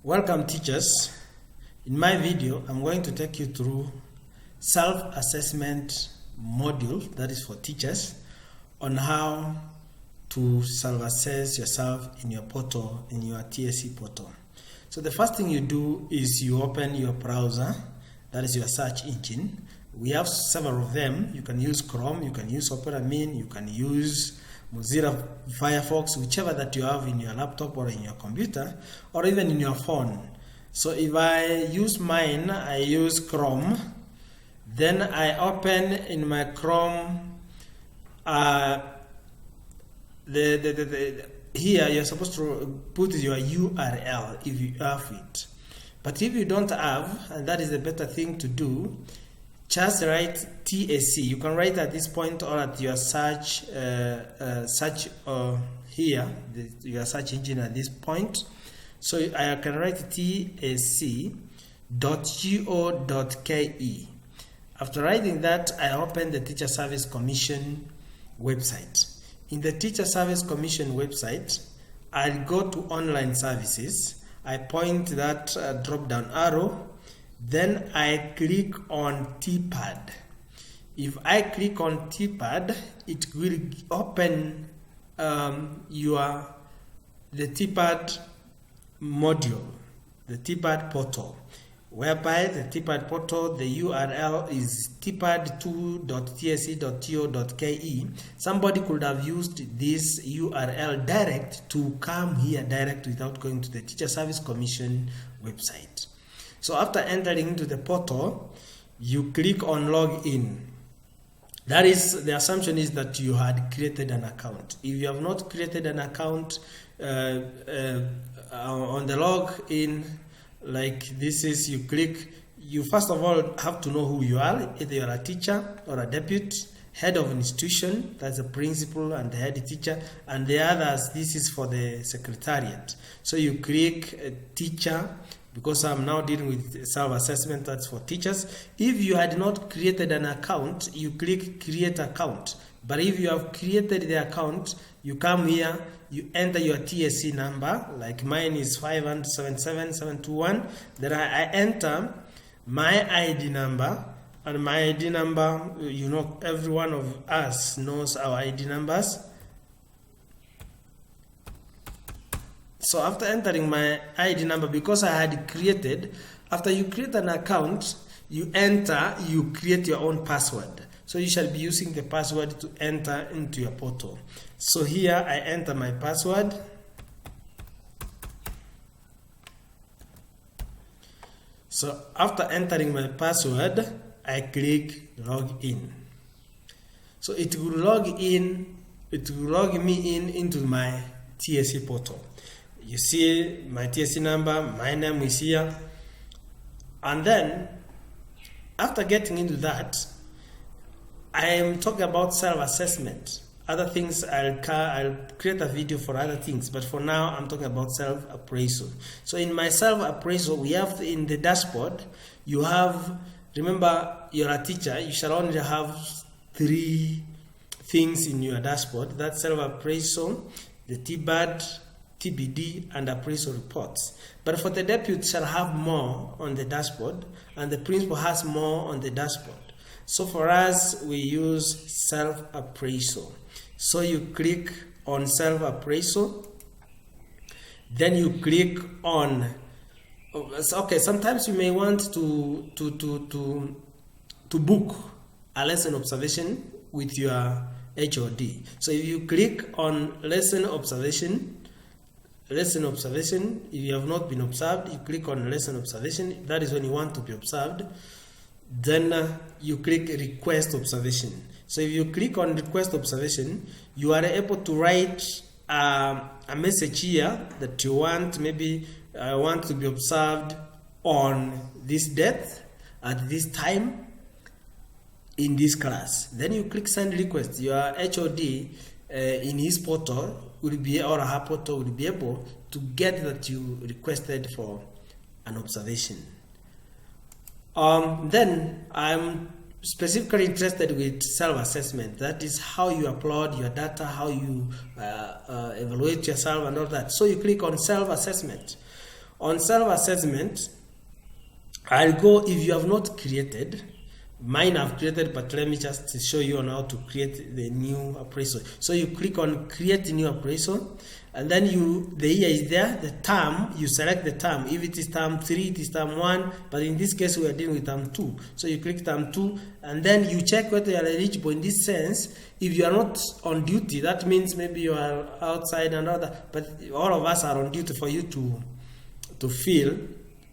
Welcome teachers. In my video, I'm going to take you through self-assessment module that is for teachers on how to self-assess yourself in your portal, in your TSC portal. So the first thing you do is you open your browser, that is your search engine. We have several of them. You can use Chrome, you can use Opera Mini, you can use Mozilla Firefox, whichever that you have in your laptop or in your computer or even in your phone. So if I use mine, I use Chrome. Then I open in my Chrome here you're supposed to put your URL if you have it. But if you don't have, and that is the better thing to do, just write TSC. You can write at this point or at your search here, your search engine at this point. So I can write tsc.go.ke. After writing that, I open the Teacher Service Commission website. In the Teacher Service Commission website, I'll go to online services. I point that drop down arrow. Then I click on TPAD. If I click on TPAD, it will open the TPAD module, the TPAD portal, whereby the TPAD portal, the URL is tpad2.tsc.go.ke. Somebody could have used this URL direct to come here direct without going to the Teacher Service Commission website. So after entering into the portal, you click on login. That is, the assumption is that you had created an account. If you have not created an account on the login, like this is, you click, you first of all have to know who you are. Either you're a teacher or a deputy, head of institution, that's the principal and the head teacher, and the others, this is for the secretariat. So you click teacher, because I'm now dealing with self-assessment, that's for teachers. If you had not created an account, you click create account. But if you have created the account, you come here, you enter your TSC number, like mine is 5777721. Then I enter my ID number, and my ID number, you know, every one of us knows our ID numbers. So after entering my ID number, because I had created, after you create an account, you create your own password. So you shall be using the password to enter into your portal. So here I enter my password. So after entering my password, I click login. So it will log me in into my TSC portal. You see my TSC number, my name is here. And then, after getting into that, I am talking about self-assessment. Other things, I'll create a video for other things. But for now, I'm talking about self-appraisal. So in my self-appraisal, we have in the dashboard, you have, remember, you're a teacher, you shall only have 3 things in your dashboard. That's self-appraisal, the TPAD, TBD, and appraisal reports. But for the deputy shall have more on the dashboard, and the principal has more on the dashboard. So for us, we use self-appraisal. So you click on self-appraisal, then you click on, okay, sometimes you may want to book a lesson observation with your HOD. So if you click on lesson observation, if you have not been observed, you click on lesson observation. That is when you want to be observed. Then you click request observation. So if you click on request observation, you are able to write a message here that you want, maybe I want to be observed on this date at this time in this class. Then you click send request. Your HOD in his portal will be, or her portal will be able to get that you requested for an observation. Then I'm specifically interested with self-assessment. That is how you upload your data, how you evaluate yourself and all that. So you click on self-assessment. On self-assessment, I'll go, if you have not created, mine I've created, but let me just show you on how to create the new appraisal. So you click on create new appraisal, and then the year is there, the term, you select the term. If it is term 3, it is term 1, but in this case we are dealing with term 2. So you click term 2, and then you check whether you are eligible. In this sense, if you are not on duty, that means maybe you are outside and all that, but all of us are on duty for you to fill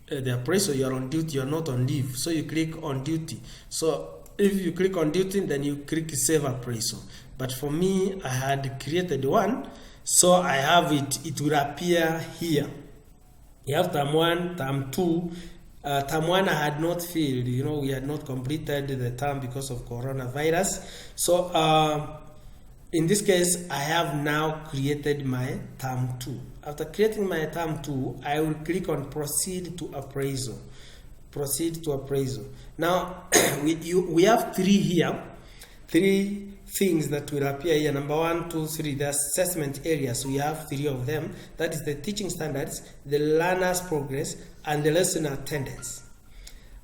the appraisal. You are on duty, you are not on leave. So you click on duty. So if you click on duty, then you click save appraisal. But for me, I had created one, so I have it. It will appear here. You have term 1, term 2. Term 1 I had not filled. We had not completed the term because of coronavirus. So in this case, I have now created my term 2. After creating my term 2, I will click on proceed to appraisal. Proceed to appraisal. Now, we have 3 here. 3 things that will appear here. Number 1, 2, 3. The assessment areas. We have 3 of them. That is the teaching standards, the learner's progress, and the lesson attendance.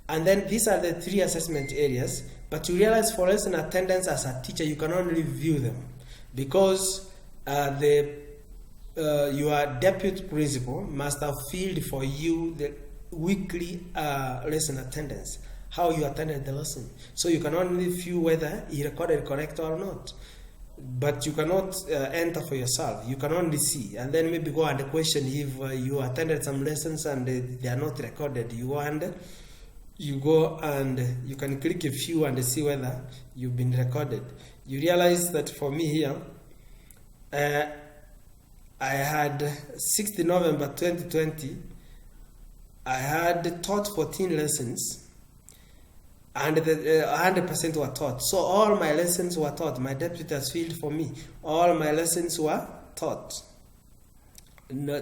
And then these are the 3 assessment areas. But you realize for lesson attendance as a teacher, you can only view them because your deputy principal must have filled for you the weekly lesson attendance, how you attended the lesson. So you can only view whether he recorded correct or not. But you cannot enter for yourself. You can only see, and then maybe go and question if you attended some lessons and they are not recorded. You go and you can click a few and see whether you've been recorded. You realize that for me here, I had 6th November 2020, I had taught 14 lessons, and 100% were taught. So all my lessons were taught. My deputy has filled for me. All my lessons were taught. No,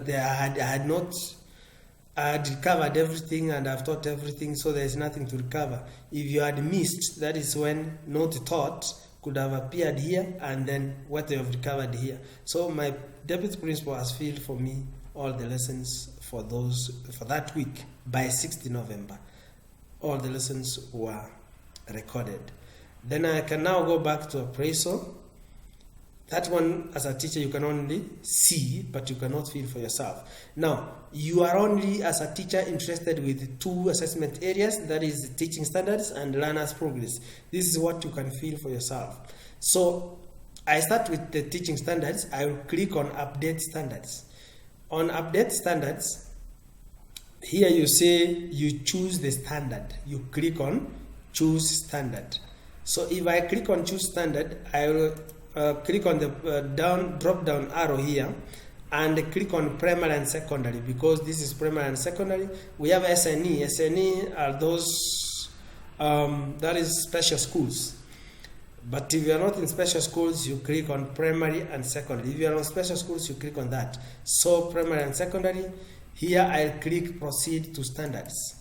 I had recovered everything and I've taught everything, so there is nothing to recover. If you had missed, that is when not taught could have appeared here, and then what you have recovered here. So my deputy principal has filled for me all the lessons for that week by 6th November. All the lessons were recorded. Then I can now go back to appraisal. That one, as a teacher, you can only see, but you cannot feel for yourself. Now, you are only, as a teacher, interested with 2 assessment areas, that is teaching standards and learner's progress. This is what you can feel for yourself. So, I start with the teaching standards. I will click on update standards. On update standards, here you say you choose the standard. You click on choose standard. So, if I click on choose standard, I will click on the drop down arrow here and click on primary and secondary, because this is primary and secondary. We have SNE. SNE are those that is special schools. But if you are not in special schools, you click on primary and secondary. If you are on special schools, you click on that. So primary and secondary. Here I'll click proceed to standards.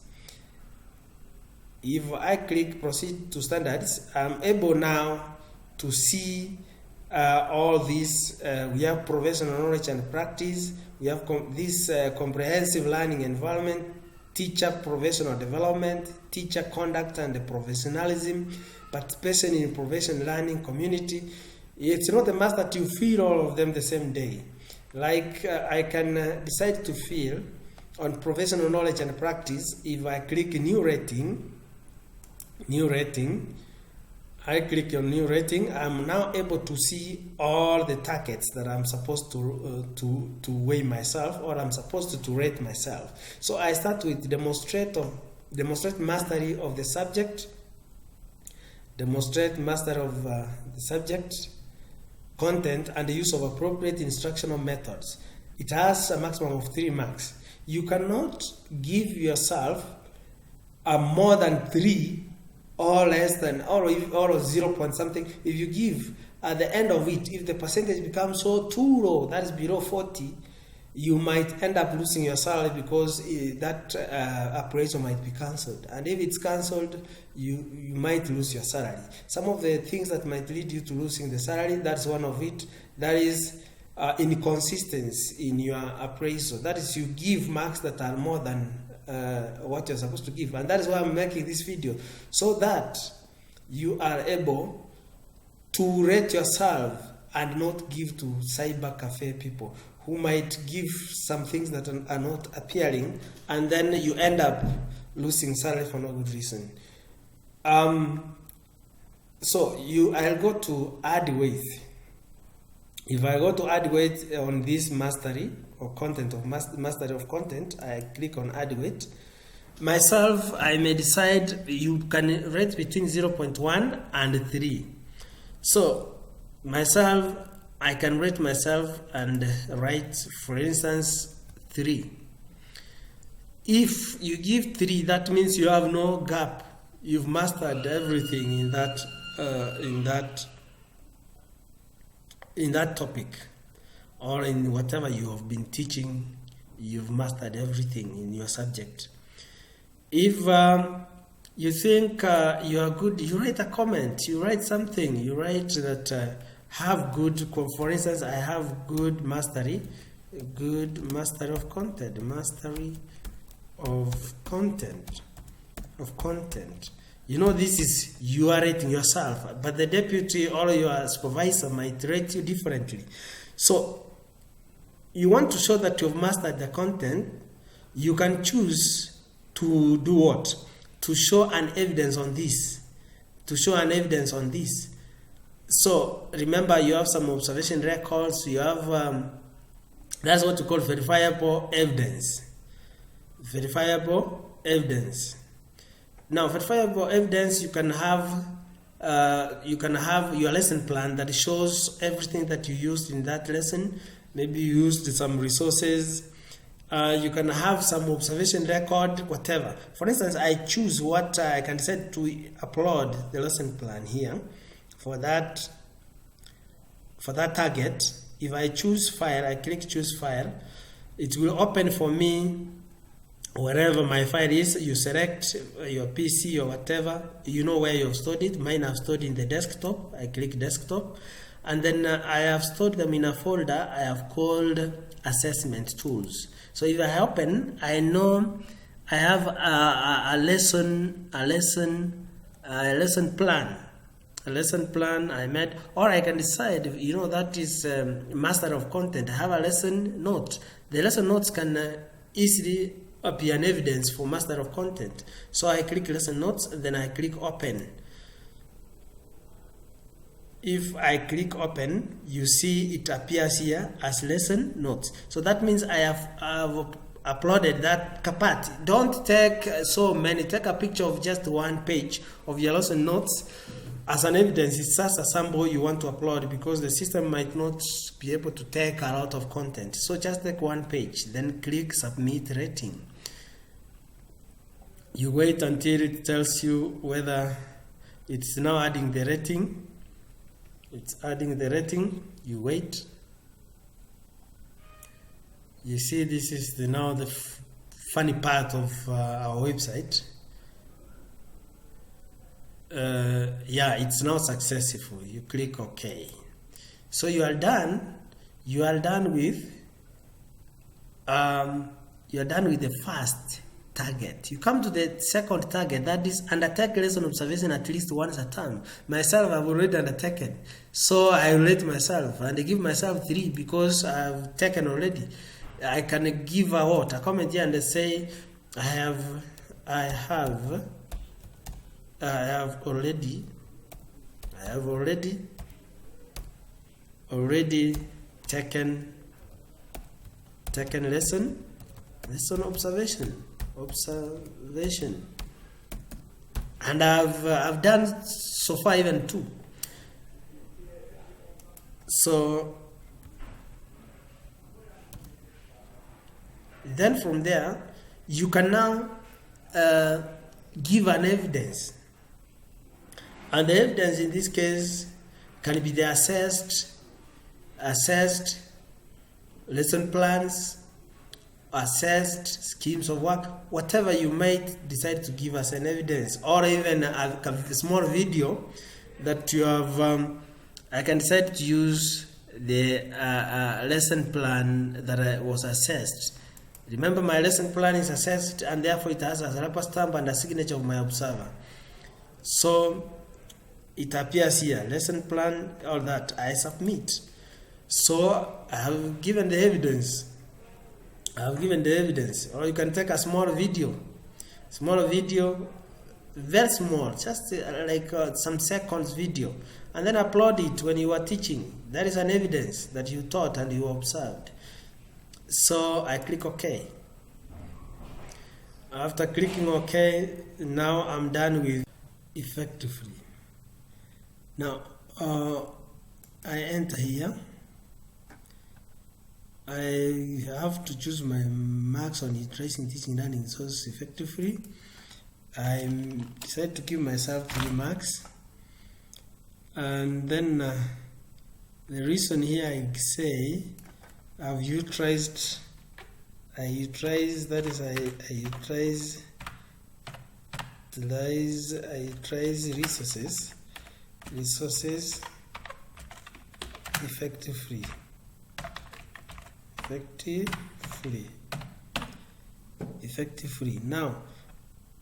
If I click proceed to standards, I'm able now to see all these. We have professional knowledge and practice. We have this comprehensive learning environment, teacher professional development, teacher conduct and professionalism, participation in professional learning community. It's not a must that you fill all of them the same day. Like I can decide to fill on professional knowledge and practice. If I click new rating, I click on new rating, I'm now able to see all the targets that I'm supposed to weigh myself, or I'm supposed to rate myself. So I start with demonstrate mastery of the subject, demonstrate mastery of the subject, content, and the use of appropriate instructional methods. It has a maximum of 3 marks. You cannot give yourself a more than 3 or less than, or 0 point something. If you give at the end of it, if the percentage becomes too low, that is below 40, you might end up losing your salary, because that appraisal might be cancelled. And if it's cancelled, you might lose your salary. Some of the things that might lead you to losing the salary, that's one of it. That is inconsistency in your appraisal. That is, you give marks that are more than what you're supposed to give. And that is why I'm making this video, so that you are able to rate yourself and not give to cyber cafe people who might give some things that are not appealing, and then you end up losing salary for no good reason. So I'll go to add weight. If I go to add weight on this mastery or content of mastery of content, I click on add weight. Myself, I may decide you can rate between 0.1 and 3. So myself, I can rate myself and write, for instance, 3. If you give 3, that means you have no gap. You've mastered everything in that topic, or in whatever you have been teaching. You've mastered everything in your subject. If you think you are good, you write a comment, you write something, you write that have good, for instance, I have good mastery of content, mastery of content. You know, this is, you are rating yourself, but the deputy or your supervisor might rate you differently. So you want to show that you've mastered the content. You can choose to do what? To show an evidence on this. So remember, you have some observation records. You have that's what you call verifiable evidence. Now, verifiable evidence, you can have your lesson plan that shows everything that you used in that lesson. Maybe you used some resources. You can have some observation record, whatever. For instance, I choose what I can decide to upload the lesson plan here for that target. If I choose file, I click choose file. It will open for me wherever my file is. You select your PC or whatever. You know where you've stored it. Mine I've stored in the desktop. I click desktop. And then I have stored them in a folder I have called assessment tools. So if I open, I know I have a lesson plan I made, or I can decide, that is master of content. I have a lesson note. The lesson notes can easily be an evidence for master of content. So I click lesson notes, and then I click open. If I click open, you see it appears here as lesson notes. So that means I have uploaded that part. Don't take so many. Take a picture of just one page of your lesson notes as an evidence. It's just a sample you want to upload, because the system might not be able to take a lot of content. So just take one page, then click submit rating. You wait until it tells you whether it's now adding the rating. It's adding the rating. You wait. You see, this is now the funny part of our website. It's now successful. You click OK. So you are done. You are done with the first target. You come to the second target, that is undertake lesson observation at least once a term. Myself, I've already undertaken, so I rate myself and I give myself 3 because I've taken already. I can give a comment here and say I have already taken lesson observation, and I've done so far even 2. So then from there you can now give an evidence, and the evidence in this case can be the assessed lesson plans, assessed schemes of work, whatever you might decide to give as an evidence, or even a small video that you have. I can decide to use the lesson plan that was assessed. Remember, my lesson plan is assessed, and therefore it has a rubber stamp and a signature of my observer. So it appears here, lesson plan, all that, I submit. So I have given the evidence. Or you can take a small video, very small, just like some seconds video, and then upload it when you are teaching. That is an evidence that you taught and you observed. So I click OK. After clicking OK, now I'm done with effectively. Now I enter here. I have to choose my marks on tracing, teaching, learning source effectively. I decided to give myself 3 marks, and then the reason here I say I've utilized resources, effectively. Now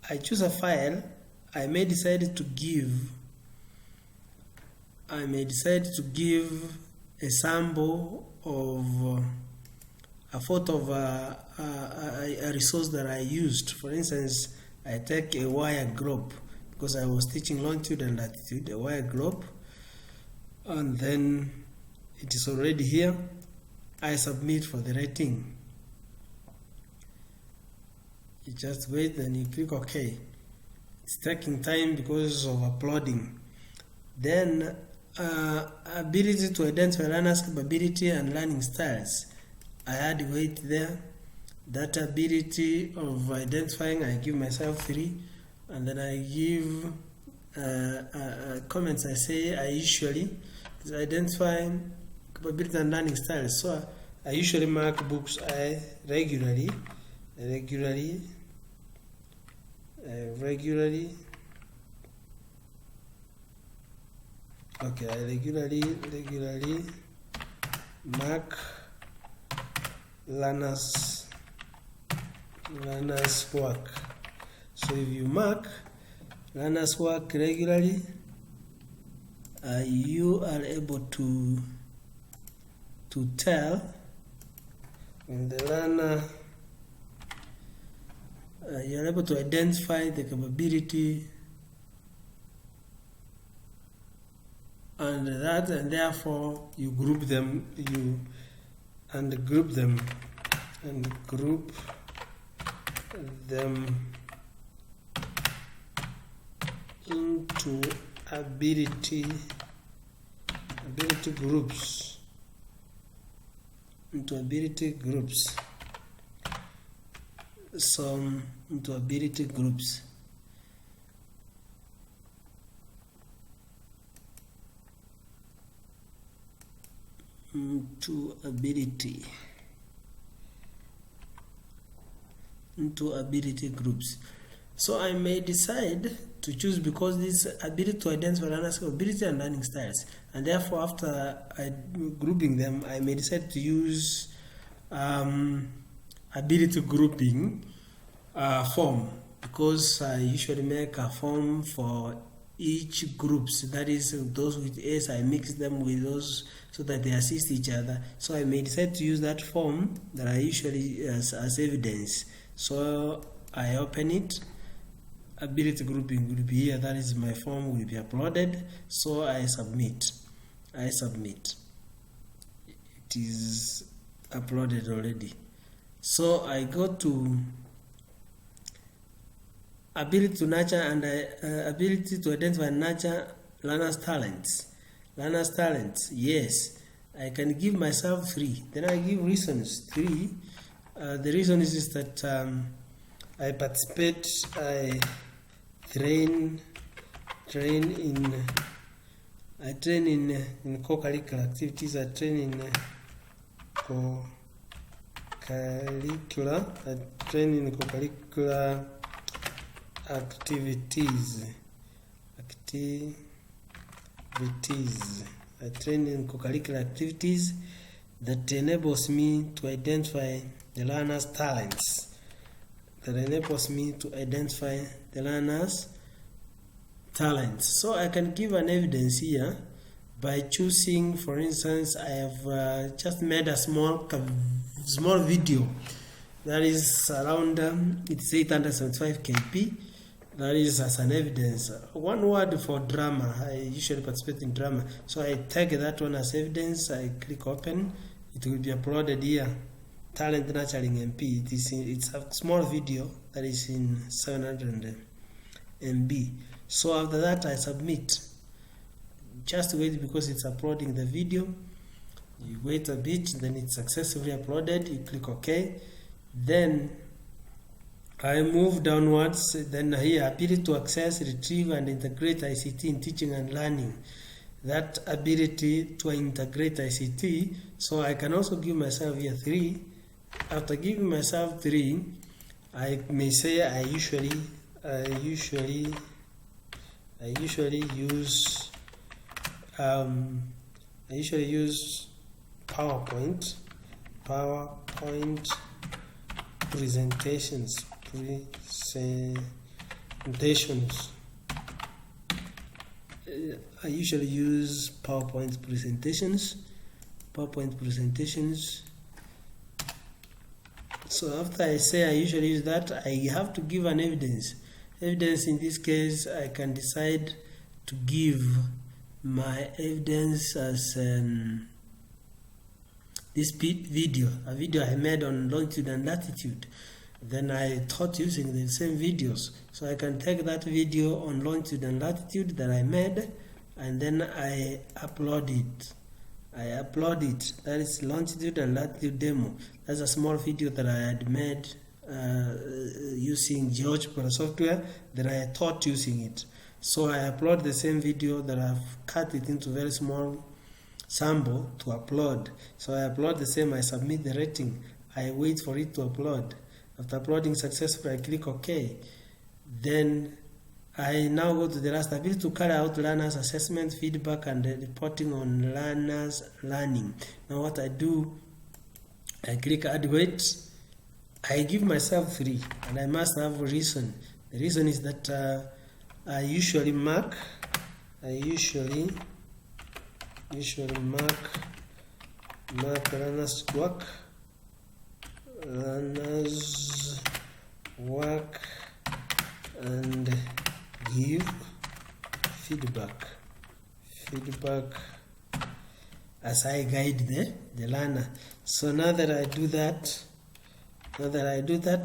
I choose a file. I may decide to give a sample of a photo of a resource that I used. For instance, I take a wire globe because I was teaching longitude and latitude, a wire globe, and then it is already here. I submit for the rating. You just wait and you click OK. It's taking time because of uploading. Then ability to identify learners' capability and learning styles. I add weight there. That ability of identifying, I give myself 3, and then I give comments. I say I usually identify capability and learning styles. So I usually mark books I regularly mark learners work. So if you mark learners work regularly, you are able to tell when the learner, you're able to identify the capability and that, and therefore you group them, group them into ability groups. Into ability groups. Into ability groups. So I may decide to choose, because this ability to identify learners' capability and learning styles, and therefore after grouping them, I may decide to use ability grouping form, because I usually make a form for each groups. That is, those with A's, I mix them with those so that they assist each other. So I may decide to use that form that I usually as evidence. So I open it. Ability grouping will be here. That is, my form will be uploaded. So I submit. It is uploaded already. So I go to ability to nurture and ability to identify and nurture learners' talents. Yes, I can give myself 3. Then I give reasons 3. The reason is that I participate, I train in co-curricular activities. I train in co-curricular activities. I train in co-curricular activities that enables me to identify the learner's talents. So I can give an evidence here by choosing, for instance, I have just made a small video that is around it's 875 kp. That is as an evidence. One word for drama. I usually participate in drama, so I take that one as evidence. I click open. It will be uploaded here. Talent Nurturing MP. It's a small video that is in 700 MB. So after that, I submit. Just wait because it's uploading the video. You wait a bit, then it's successfully uploaded. You click OK. Then I move downwards. Then here, ability to access, retrieve, and integrate ICT in teaching and learning. That ability to integrate ICT. So I can also give myself here 3. After giving myself 3, I may say I usually use PowerPoint presentations. I usually use PowerPoint presentations. So after I say I usually use that, I have to give an evidence. Evidence in this case, I can decide to give my evidence as this video, a video I made on longitude and latitude. Then I taught using the same videos. So I can take that video on longitude and latitude that I made, and then I upload it. That is longitude and latitude demo. That's a small video that I had made using GeoGebra software that I taught using it. So I upload the same video that I've cut it into very small sample to upload. So I upload the same, I submit the rating, I wait for it to upload. After uploading successfully, I click OK. Then I now go to the last ability to carry out learners assessment, feedback, and reporting on learners learning. Now what I do, I click add weight. I give myself 3, and I must have a reason. The reason is that I usually mark learners work and give feedback as I guide the learner. So now that I do that,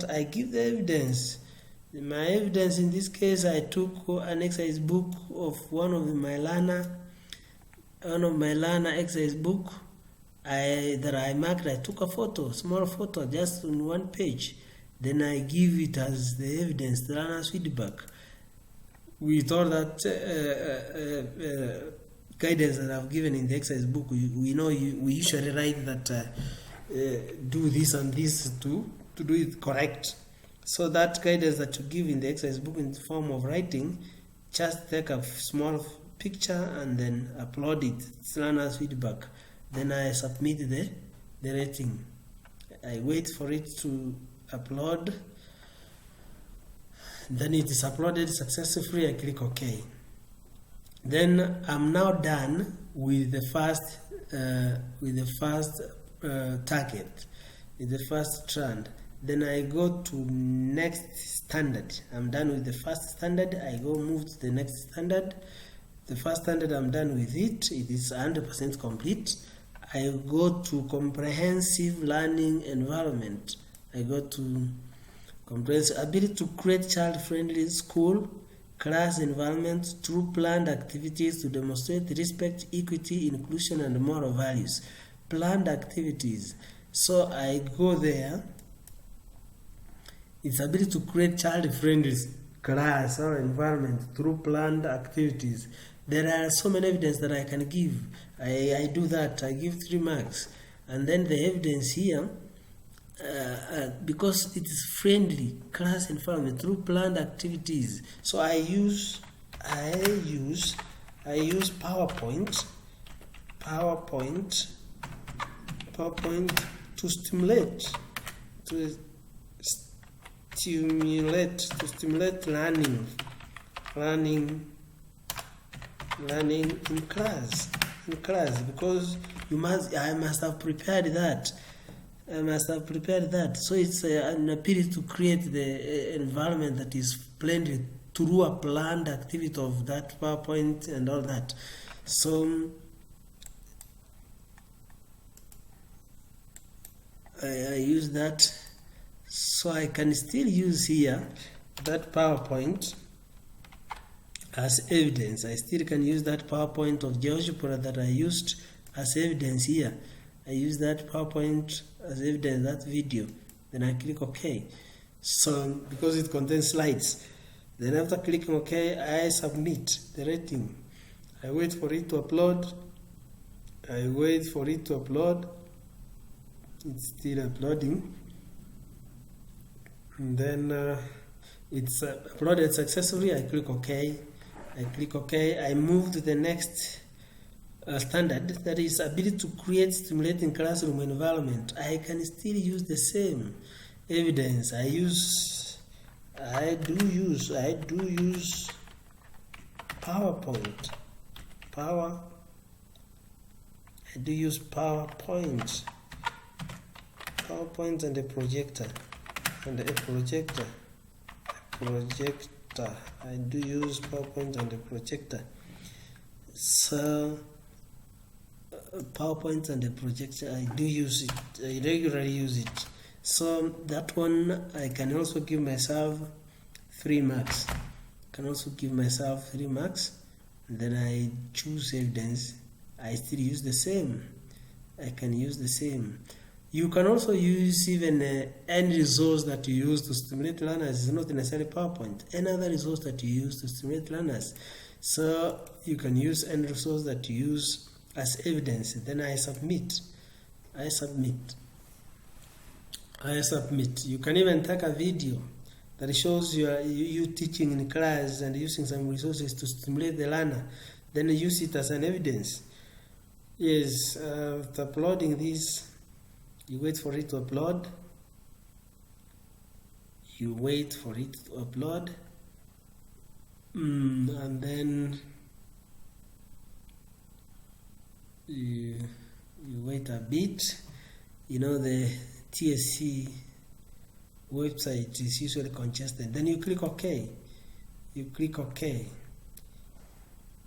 I give the evidence. My evidence in this case, I took an exercise book of one of my learner exercise book that I marked. I took a photo, small photo, just on one page. Then I give it as the evidence, the learner's feedback. With all that guidance that I've given in the exercise book, we usually write that do this and this to do it correct. So that guidance that you give in the exercise book in the form of writing, just take a small picture and then upload it. It's learner's feedback. Then I submit the rating. I wait for it to upload. Then it is uploaded successfully. I click OK. Then I'm now done with the first target, with the first strand. Then I go to next standard. I'm done with the first standard. I go move to the next standard. The first standard, I'm done with it. It is 100% complete. I go to comprehensive learning environment. I go to comprehensive ability to create child-friendly school class environment through planned activities to demonstrate respect, equity, inclusion, and moral values. Planned activities. So I go there. Its ability to create child-friendly class or environment through planned activities. There are so many evidence that I can give. I do that. I give 3 marks. And then the evidence here, because it is friendly class environment through planned activities. So I use PowerPoint PowerPoint to stimulate learning in class, because I must have prepared that. So it's an ability to create the environment that is planned through a planned activity of that PowerPoint and all that. So I use that, so I can still use here that PowerPoint as evidence. I still can use that PowerPoint of GeoGebra that I used as evidence here. I use that PowerPoint as evidence, that video. Then I click OK. So because it contains slides. Then after clicking OK, I submit the rating. I wait for it to upload. It's still uploading. And then it's uploaded successfully. I click OK. I move to the next standard, that is ability to create stimulating classroom environment. I can still use the same evidence. I do use PowerPoint. I do use PowerPoint and a projector. I do use PowerPoint and a projector. So PowerPoint and a projector, I do use it. I regularly use it. So that one I can also give myself 3 marks. And then I choose evidence. I still use the same. I can use the same. You can also use even any resource that you use to stimulate learners. It's not necessarily PowerPoint. Any other resource that you use to stimulate learners. So you can use any resource that you use as evidence. Then I submit. You can even take a video that shows you teaching in class and using some resources to stimulate the learner. Then use it as an evidence. Yes, after uploading this, you wait for it to upload. And then you wait a bit. The TSC website is usually congested. Then you click OK.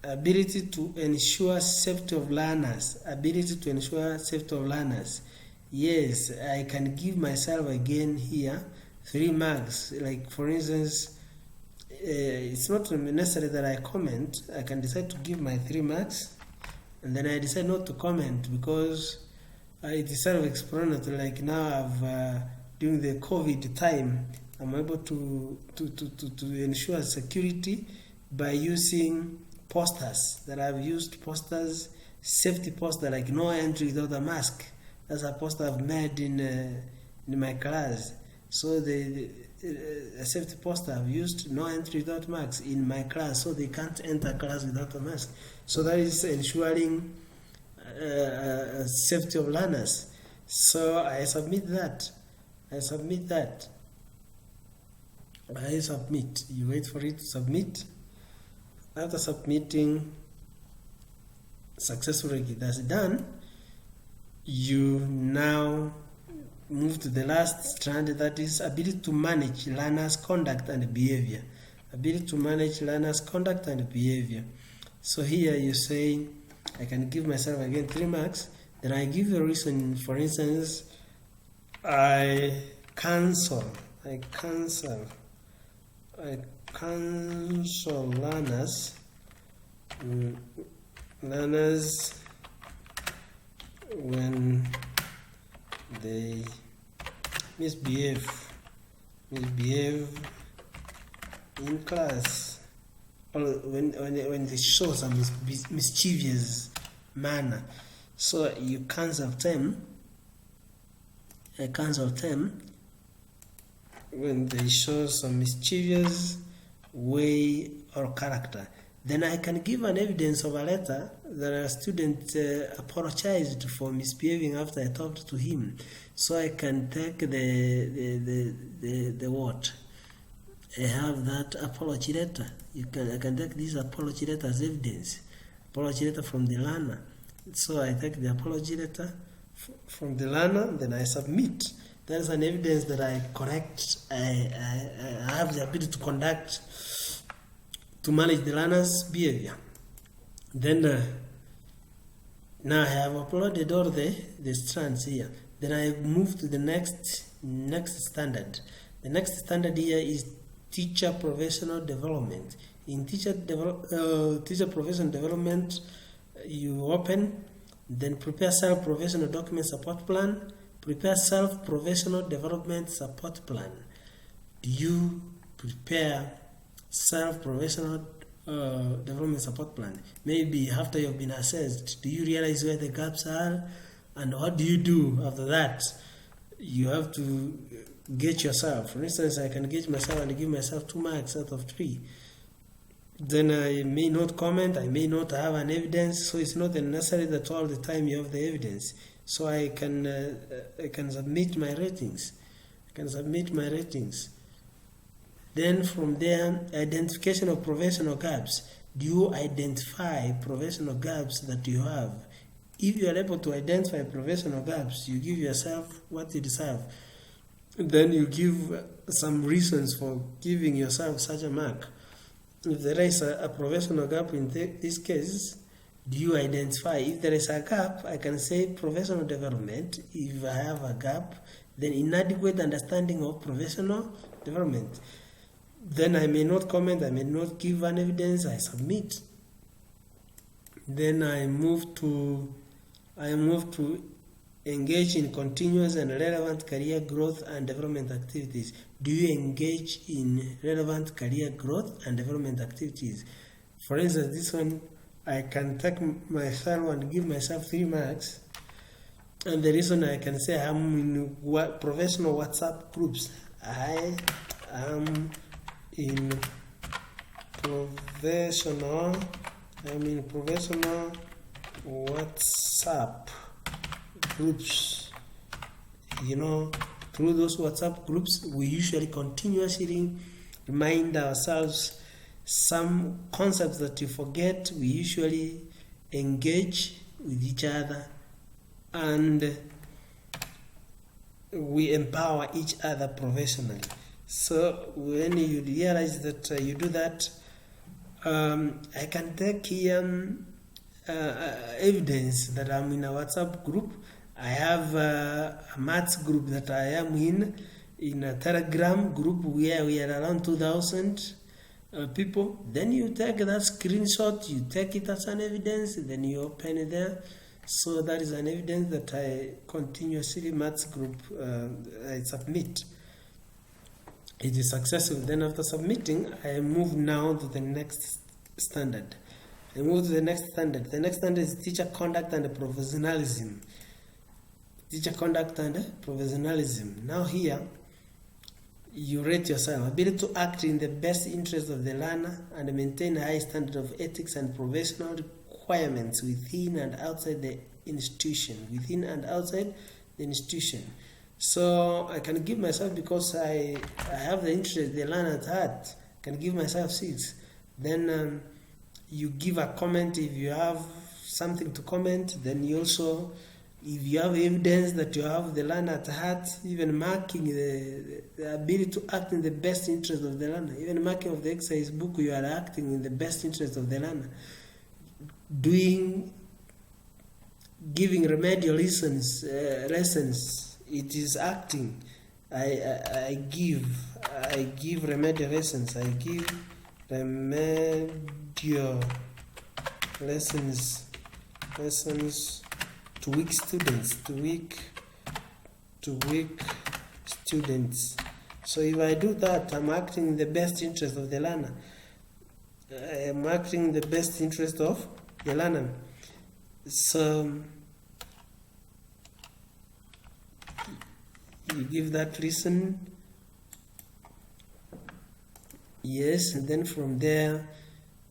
Ability to ensure safety of learners. Yes, I can give myself again here 3 marks. Like for instance, it's not necessary that I comment. I can decide to give my 3 marks, and then I decide not to comment because it is self-explanatory. Like now, during the COVID time, I'm able to ensure security by using posters. That I've used posters, safety poster, like no entry without a mask. That's a poster I've made in my class. So the safety poster I've used, no entry without masks in my class, so they can't enter class without a mask. So that is ensuring safety of learners. So I submit that. You wait for it to submit. After submitting successfully, that's done. You now move to the last strand, that is ability to manage learners' conduct and behavior. So here you say, I can give myself again 3 marks. Then I give a reason. For instance, I cancel learners when they misbehave in class, or when they show some mischievous manner. So you cancel them. When they show some mischievous way or character. Then I can give an evidence of a letter that a student apologized for misbehaving after I talked to him. So I can take the what? I have that apology letter. I can take this apology letter as evidence. Apology letter from the learner. So I take the apology letter from the learner, then I submit. That is an evidence that I correct. I have the ability to conduct, to manage the learner's behavior. Then now I have uploaded all the strands here. Then I move to the next standard. The next standard here is teacher professional development. In teacher professional development, you open, then prepare self-professional document support plan, prepare self-professional development support plan. Do you prepare self-professional development support plan? Maybe after you've been assessed, do you realize where the gaps are? And what do you do after that? You have to gauge yourself. For instance, I can gauge myself and give myself 2 marks out of 3. Then I may not comment, I may not have an evidence, so it's not necessary that all the time you have the evidence. So I can submit my ratings. Then from there, identification of professional gaps. Do you identify professional gaps that you have? If you are able to identify professional gaps, you give yourself what you deserve. Then you give some reasons for giving yourself such a mark. If there is a professional gap in this case, do you identify? If there is a gap, I can say professional development. If I have a gap, then inadequate understanding of professional development. Then I may not comment, I may not give an evidence, I submit. Then I move to engage in continuous and relevant career growth and development activities. Do you engage in relevant career growth and development activities? For instance, this one, I can take myself and give myself 3 marks. And the reason I can say I'm in professional WhatsApp groups. I am in professional WhatsApp groups. Through those WhatsApp groups, we usually continuously remind ourselves some concepts that you forget. We usually engage with each other and we empower each other professionally. So when you realize that you do that, I can take here evidence that I'm in a WhatsApp group. I have a maths group that I am in a Telegram group where we are around 2,000 people. Then you take that screenshot, you take it as an evidence, then you open it there. So that is an evidence that I continuously maths group I submit. It is successful. Then after submitting, I move now to the next standard. The next standard is teacher conduct and professionalism. Now here, you rate yourself. Ability to act in the best interest of the learner and maintain a high standard of ethics and professional requirements within and outside the institution. So I can give myself, because I have the interest the learner at heart, I can give myself 6. Then you give a comment if you have something to comment. Then you also, if you have evidence that you have the learner at heart, even marking the ability to act in the best interest of the learner, even marking of the exercise book, you are acting in the best interest of the learner. Giving remedial lessons, it is acting. I give remedial lessons. I give remedial lessons to weak students. So if I do that, I'm acting in the best interest of the learner. I'm acting in the best interest of the learner. So you give that reason, yes, and then from there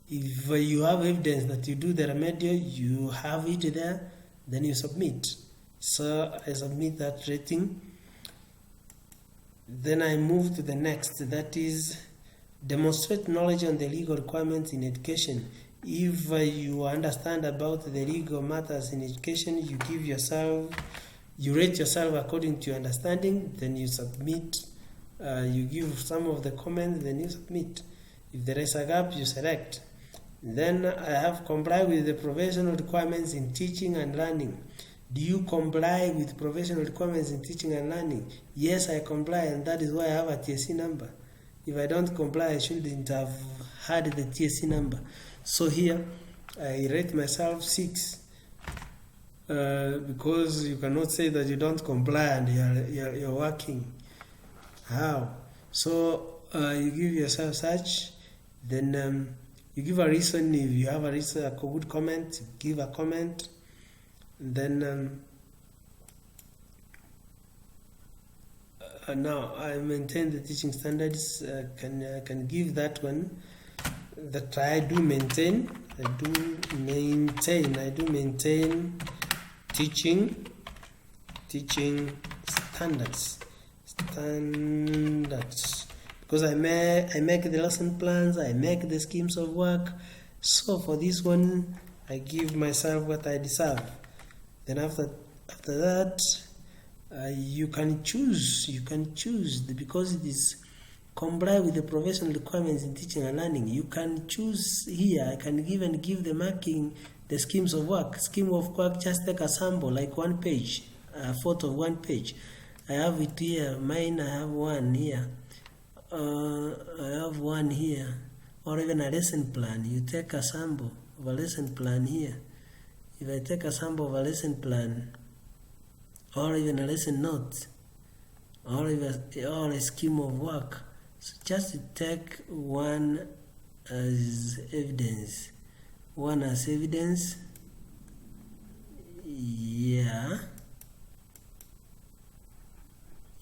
If you have evidence that you do the remedial, you have it there, then you submit. So I submit that rating. Then I move to the next, that is demonstrate knowledge on the legal requirements in education. If you understand about the legal matters in education, you rate yourself according to your understanding, then you submit. You give some of the comments, then you submit. If there is a gap, you select. Then I have comply with the professional requirements in teaching and learning. Do you comply with professional requirements in teaching and learning? Yes, I comply, and that is why I have a TSC number. If I don't comply, I shouldn't have had the TSC number. So here, I rate myself 6. Because you cannot say that you don't comply and you're working. How? So you give yourself such, then you give a reason. If you have a good comment, give a comment. Then now I maintain the teaching standards. Can give that one. That I do maintain. I do maintain teaching standards. Because I make the lesson plans, I make the schemes of work. So for this one, I give myself what I deserve. Then after that, you can choose because it is comply with the professional requirements in teaching and learning. You can choose here. I can give the marking, the schemes of work. Scheme of work, just take a sample, like 1 page, a photo of 1 page. I have it here. Mine, I have one here. I have one here. Or even a lesson plan. You take a sample of a lesson plan here. If I take a sample of a lesson plan, or even a lesson note, or a scheme of work, so just take one as evidence. One as evidence. Yeah.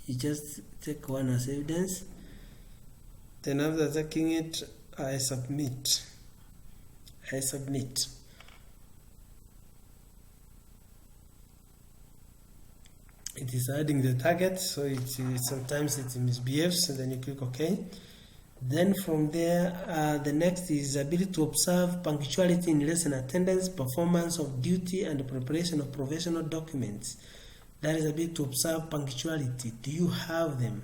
You just take one as evidence. Then after taking it, I submit. It is adding the target, so sometimes it misbehaves, and then you click OK. Then from there, the next is ability to observe punctuality in lesson attendance, performance of duty, and preparation of professional documents. That is ability to observe punctuality. Do you have them?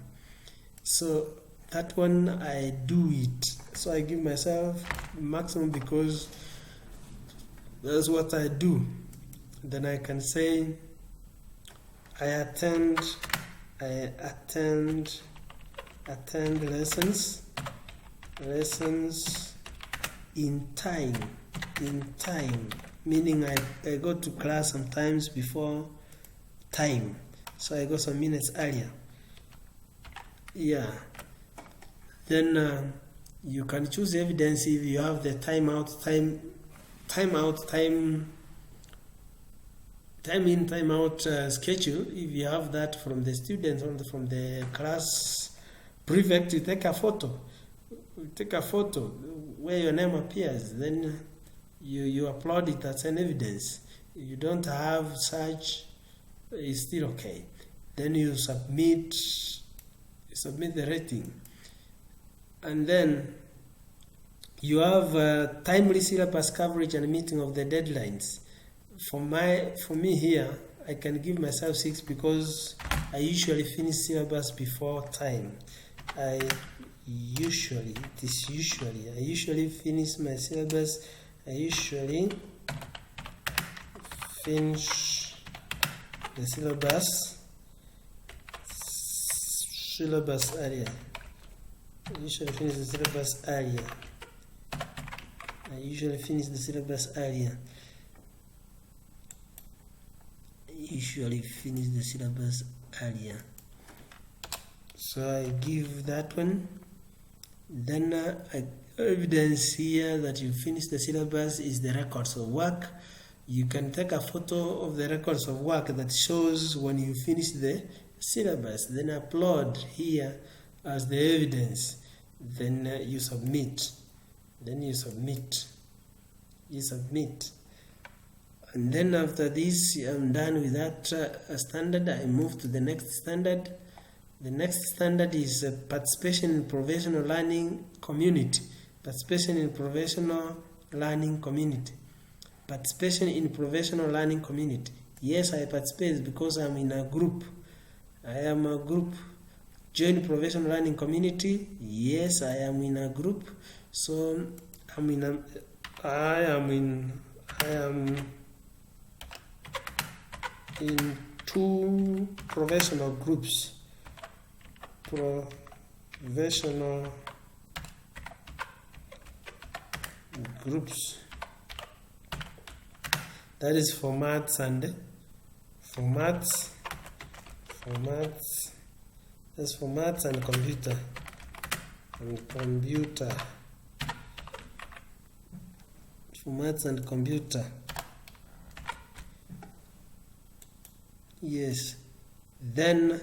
So that one, I do it. So I give myself maximum because that's what I do. Then I can say I attend lessons in time, meaning I go to class sometimes before time, so I go some minutes earlier. Yeah. Then you can choose evidence if you have the time in, time out schedule. If you have that from the students or from the class prefect, you take a photo. Where your name appears. Then you upload it as an evidence. If you don't have such, it's still okay. Then you submit the rating. And then you have timely syllabus coverage and meeting of the deadlines. For me here, I can give myself 6 because I usually finish syllabus before time. I usually finish my syllabus. I usually finish the syllabus earlier. I usually finish the syllabus earlier. So I give that one. Then evidence here that you finished the syllabus is the records of work. You can take a photo of the records of work that shows when you finish the syllabus, then upload here as the evidence. Then you submit. Then you submit. And then after this, I'm done with that standard. I move to the next standard. The next standard is participation in professional learning community. Participation in professional learning community. Participation in professional learning community. Yes, I participate because I'm in a group. I am a group. Join professional learning community. Yes, I am in a group. So I am in 2 professional groups. Professional groups. That is for maths and That's for maths and computer. For maths and computer. Yes. Then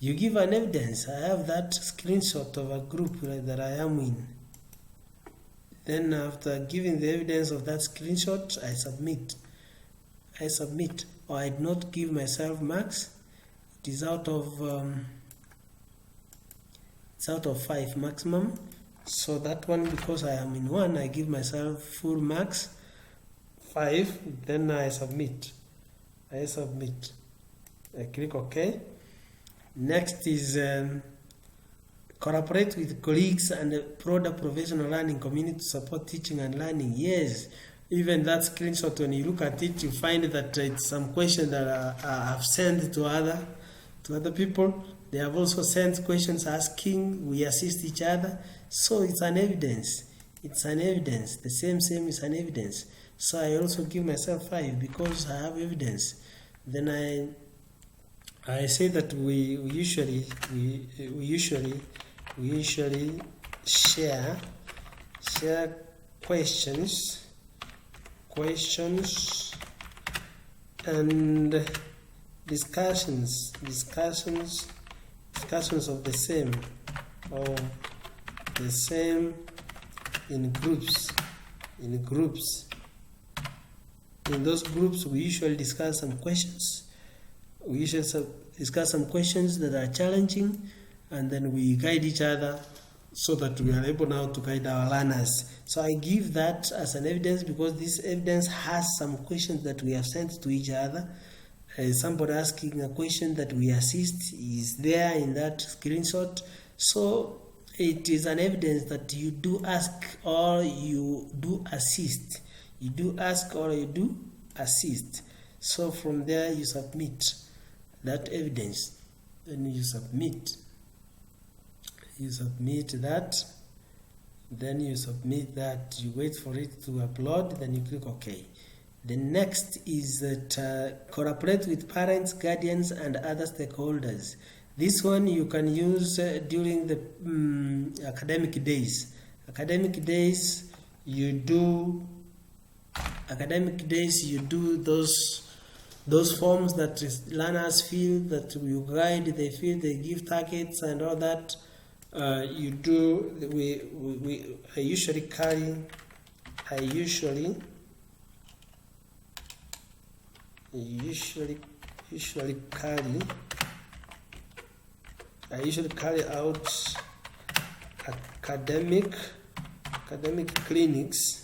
you give an evidence. I have that screenshot of a group that I am in. Then after giving the evidence of that screenshot, I submit. Or I did not give myself marks. It is out of 5 maximum. So that one, because I am in 1, I give myself full marks, 5. Then I submit. I click OK. Next is cooperate with colleagues and the broader professional learning community to support teaching and learning. Yes, even that screenshot, when you look at it, you find that it's some questions that I've sent to other people. They have also sent questions asking, we assist each other. So it's an evidence. The same is an evidence. So I also give myself 5 because I have evidence. Then I say that we usually share questions and discussions of the same in groups. In those groups, we usually discuss some questions. That are challenging, and then we guide each other so that we are able now to guide our learners. So I give that as an evidence because this evidence has some questions that we have sent to each other. Somebody asking a question that we assist is there in that screenshot. So it is an evidence that you do ask or you do assist. So from there you submit that evidence. Then you submit that. You wait for it to upload, then you click OK. The next is that cooperate with parents, guardians, and other stakeholders. This one you can use during the academic days. You do those forms that learners fill, that you guide, they fill, they give targets and all that. I usually carry out academic clinics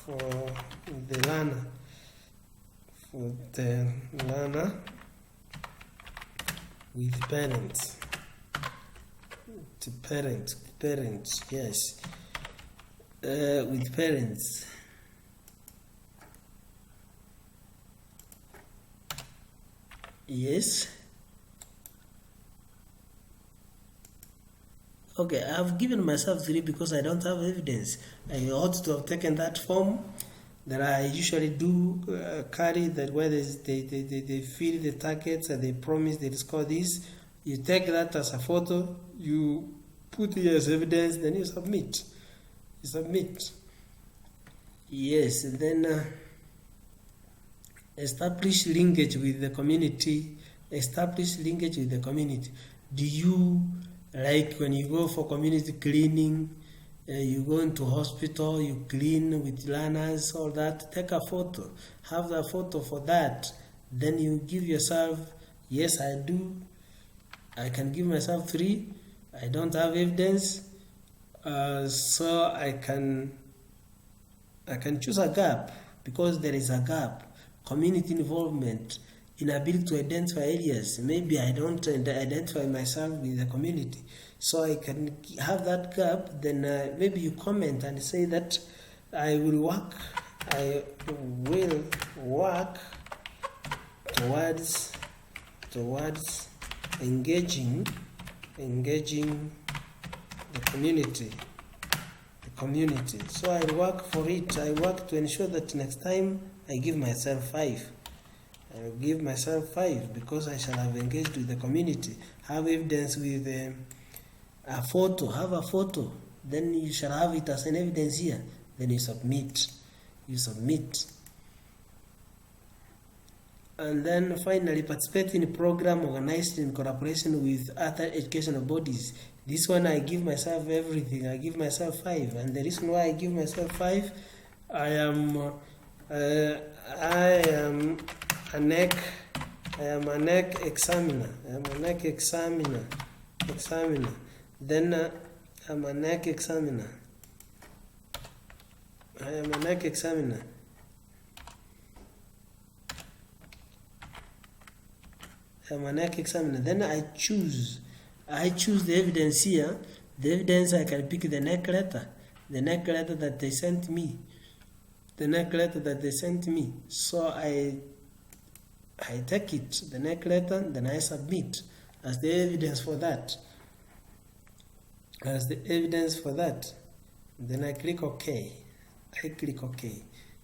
for the learner with parents. Yes. With parents. Yes. Okay, I've given myself 3 because I don't have evidence. I ought to have taken that form that I usually do carry, that where they fill the targets and they promise they score this. You take that as a photo, you put it as evidence, then you submit. Yes, and then establish linkage with the community. Do you Like when you go for community cleaning, you go into hospital, you clean with learners, all that, take a photo, have the photo for that. Then you give yourself, yes, I do, I can give myself 3, I don't have evidence, so I can choose a gap, because there is a gap. Community involvement, inability to identify areas. Maybe I don't identify myself with the community, so I can have that gap. Then maybe you comment and say that I will work towards engaging the community. So I work for it. I work to ensure that next time I give myself 5. I will give myself 5 because I shall have engaged with the community. Have evidence with a photo. Have a photo. Then you shall have it as an evidence here. Then you submit. And then finally, participate in a program organized in collaboration with other educational bodies. This one I give myself everything. I give myself 5. And the reason why I give myself 5, I am a NEC examiner. Then I'm a NEC examiner. Then I choose the evidence here. The evidence, I can pick the NEC letter. The NEC letter that they sent me. So I take it, the NEC letter, then I submit as the evidence for that. Then I click OK.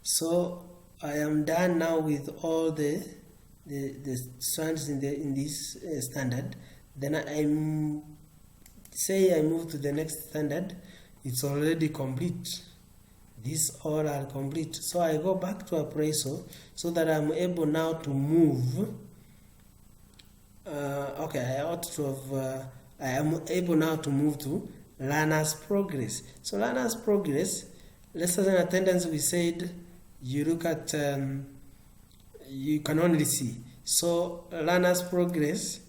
So I am done now with all the strands in this standard. Then I move to the next standard. It's already complete. These all are complete. So I go back to appraisal so that I'm able now to move. I am able now to move to learner's progress. So learner's progress, lessons and attendance, we said you look at, you can only see. So learner's progress,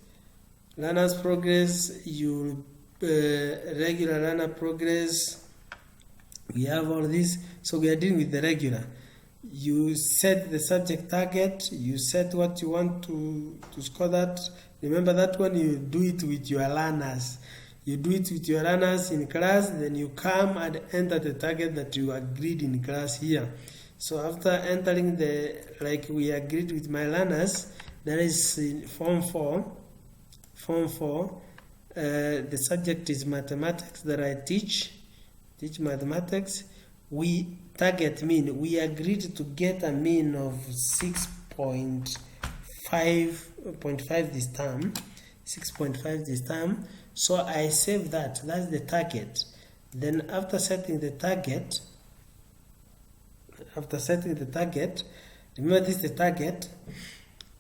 you regular learner progress, we have all this. So we are dealing with the regular. You set the subject target, you set what you want to score that. Remember that one, you do it with your learners. You do it with your learners in class, then you come and enter the target that you agreed in class here. So after entering like we agreed with my learners, there is in Form 4, the subject is mathematics that I teach mathematics. We target mean, we agreed to get a mean of 6.5 this term. 6.5 this term. So I save that. That's the target. Then after setting the target, remember this is the target.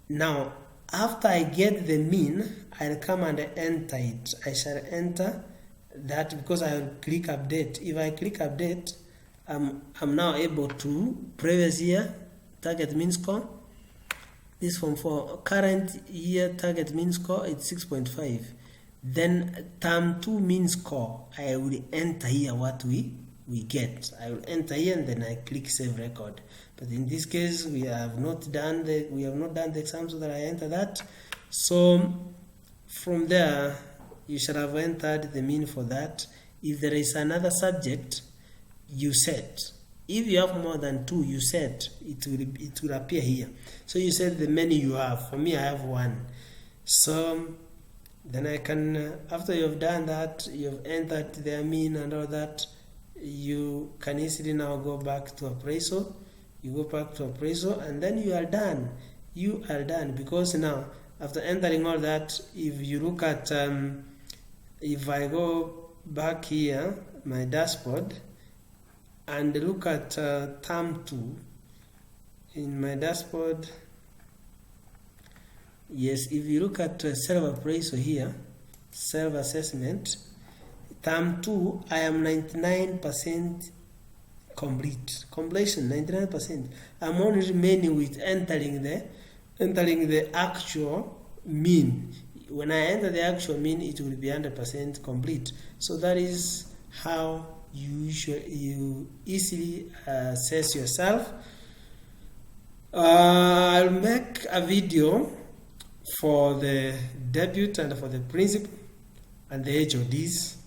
Now, after I get the mean, I'll come and enter it. I shall enter that because I will click update. If I click update, I'm now able to previous year target mean score. This Form 4 current year target mean score, it's 6.5. Then term 2 mean score, I will enter here what we get. I will enter here and then I click save record. But in this case, we have not done the exam, so that I enter that. So from there, you should have entered the mean for that. If there is another subject, you set. If you have more than 2, you set. It will appear here. So you set the many you have. For me, I have 1. So then I can, after you've done that, you've entered their mean and all that, you can easily now go back to appraisal. You go back to appraisal and then you are done. You are done because now, after entering all that, if you look at, if I go back here, my dashboard, and look at term 2 in my dashboard. Yes, if you look at self-appraisal here, self-assessment. Term 2, I am 99% complete. Completion 99%. I'm only remaining with entering the actual mean. When I enter the actual mean, it will be 100% complete. So that is how you easily assess yourself. I'll make a video for the debut and for the principal and the HODs,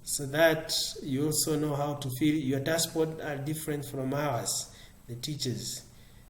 so that you also know how to feel. Your dashboard are different from ours, the teachers.